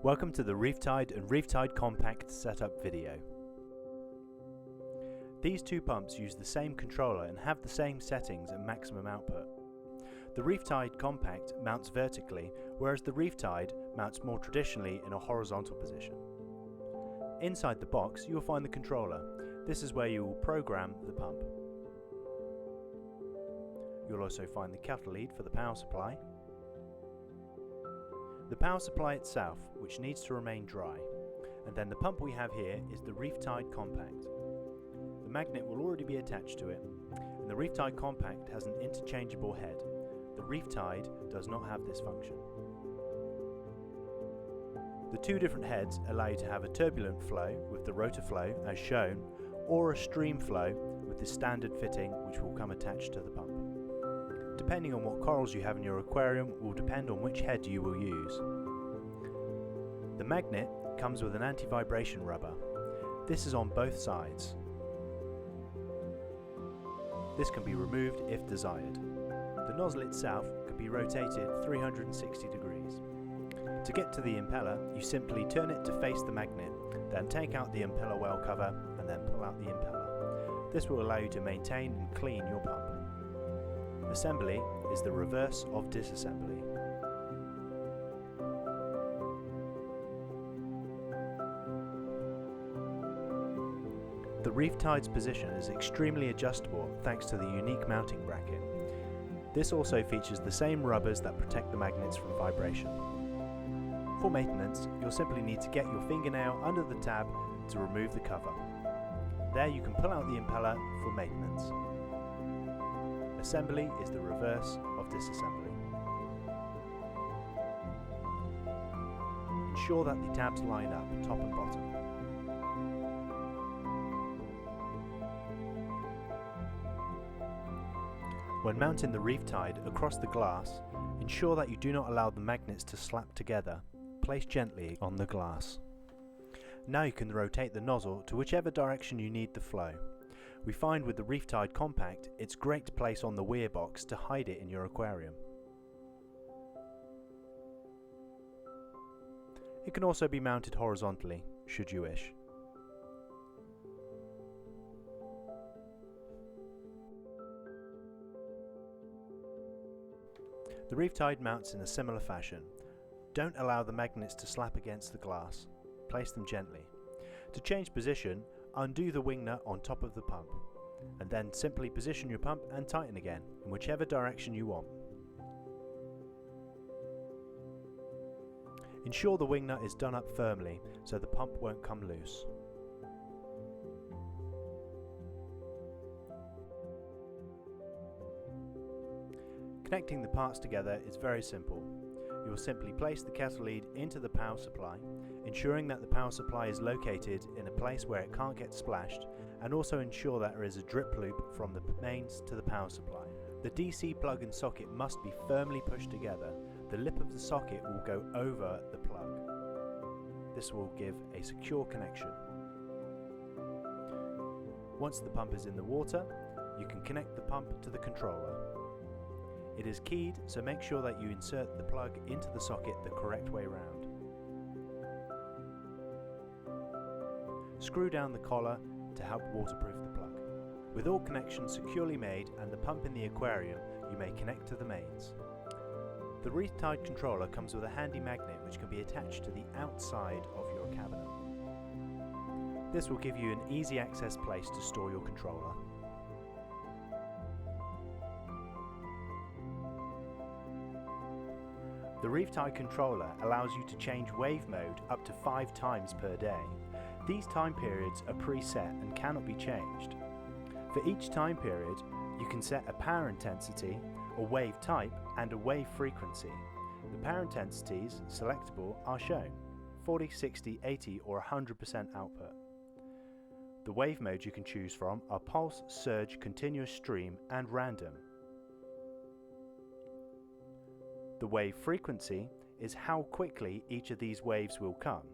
Welcome to the Reef Tide and Reef Tide Compact setup video. These two pumps use the same controller and have the same settings and maximum output. The Reef Tide Compact mounts vertically, whereas the Reef Tide mounts more traditionally in a horizontal position. Inside the box you will find the controller. This is where you will program the pump. You'll also find the cattle lead for the power supply, the power supply itself, which needs to remain dry, and then the pump we have here is the Reef Tide Compact. The magnet will already be attached to it, and the Reef Tide Compact has an interchangeable head. The Reef Tide does not have this function. The two different heads allow you to have a turbulent flow with the rotor flow as shown, or a stream flow with the standard fitting which will come attached to the pump. Depending on what corals you have in your aquarium will depend on which head you will use. The magnet comes with an anti-vibration rubber. This is on both sides. This can be removed if desired. The nozzle itself can be rotated 360 degrees. To get to the impeller, you simply turn it to face the magnet, then take out the impeller well cover and then pull out the impeller. This will allow you to maintain and clean your pump. Assembly is the reverse of disassembly. The Reef Tide's position is extremely adjustable thanks to the unique mounting bracket. This also features the same rubbers that protect the magnets from vibration. For maintenance, you'll simply need to get your fingernail under the tab to remove the cover. There you can pull out the impeller for maintenance. Assembly is the reverse of disassembly. Ensure that the tabs line up, top and bottom. When mounting the Reef Tide across the glass, ensure that you do not allow the magnets to slap together. Place gently on the glass. Now you can rotate the nozzle to whichever direction you need the flow. We find with the Reef Tide Compact, it's great to place on the weir box to hide it in your aquarium. It can also be mounted horizontally, should you wish. The Reef Tide mounts in a similar fashion. Don't allow the magnets to slap against the glass. Place them gently. To change position, undo the wing nut on top of the pump, and then simply position your pump and tighten again in whichever direction you want. Ensure the wing nut is done up firmly so the pump won't come loose. Connecting the parts together is very simple. You will simply place the cattle lead into the power supply, ensuring that the power supply is located in a place where it can't get splashed, and also ensure that there is a drip loop from the mains to the power supply. The DC plug and socket must be firmly pushed together. The lip of the socket will go over the plug. This will give a secure connection. Once the pump is in the water, you can connect the pump to the controller. It is keyed, so make sure that you insert the plug into the socket the correct way round. Screw down the collar to help waterproof the plug. With all connections securely made and the pump in the aquarium, you may connect to the mains. The Reef Tide controller comes with a handy magnet which can be attached to the outside of your cabinet. This will give you an easy access place to store your controller. The Reef Tide controller allows you to change wave mode up to 5 times per day. These time periods are preset and cannot be changed. For each time period, you can set a power intensity, a wave type, and a wave frequency. The power intensities selectable are shown: 40, 60, 80 or 100% output. The wave modes you can choose from are pulse, surge, continuous stream, and random. The wave frequency is how quickly each of these waves will come.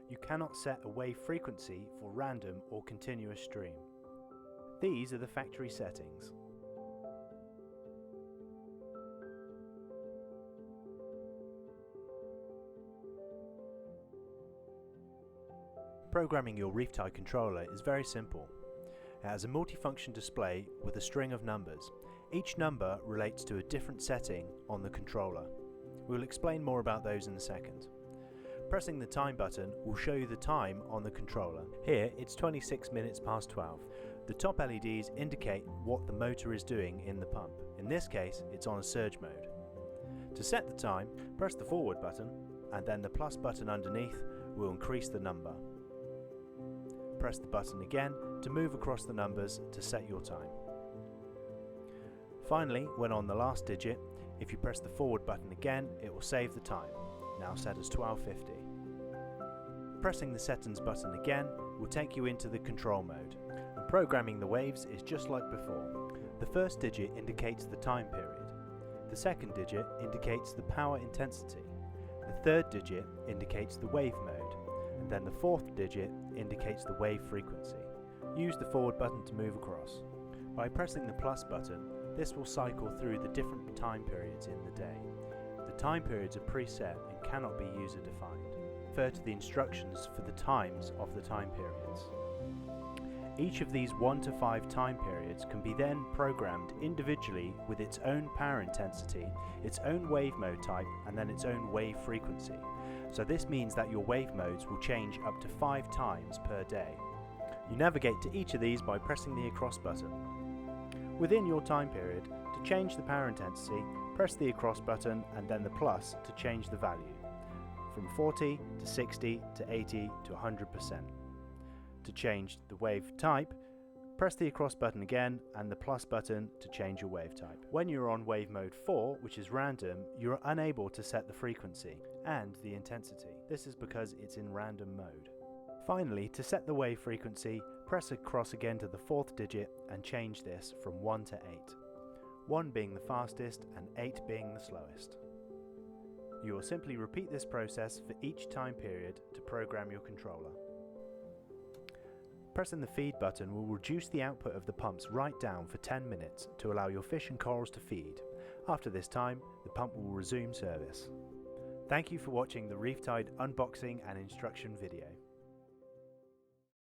You cannot set a wave frequency for random or continuous stream. These are the factory settings. Programming your Reef Tide controller is very simple. It has a multifunction display with a string of numbers. Each number relates to a different setting on the controller. We'll explain more about those in a second. Pressing the time button will show you the time on the controller. Here it's 26 minutes past 12. The top LEDs indicate what the motor is doing in the pump. In this case, it's on a surge mode. To set the time, press the forward button, and then the plus button underneath will increase the number. Press the button again to move across the numbers to set your time. Finally, when on the last digit, if you press the forward button again, it will save the time, now set as 12:50. Pressing the settings button again will take you into the control mode, and programming the waves is just like before. The first digit indicates the time period, the second digit indicates the power intensity, the third digit indicates the wave mode, and then the fourth digit indicates the wave frequency. Use the forward button to move across. By pressing the plus button, this will cycle through the different time periods in the day. The time periods are preset and cannot be user-defined. Refer to the instructions for the times of the time periods. Each of these 1 to 5 time periods can be then programmed individually with its own power intensity, its own wave mode type, and then its own wave frequency. So this means that your wave modes will change up to 5 times per day. You navigate to each of these by pressing the across button. Within your time period, to change the power intensity, press the across button and then the plus to change the value, from 40 to 60 to 80 to 100%. To change the wave type, press the across button again and the plus button to change your wave type. When you're on wave mode 4, which is random, you're unable to set the frequency and the intensity. This is because it's in random mode. Finally, to set the wave frequency, press across again to the fourth digit and change this from 1 to 8. 1 being the fastest and 8 being the slowest. You will simply repeat this process for each time period to program your controller. Pressing the feed button will reduce the output of the pumps right down for 10 minutes to allow your fish and corals to feed. After this time, the pump will resume service. Thank you for watching the Reef Tide unboxing and instruction video.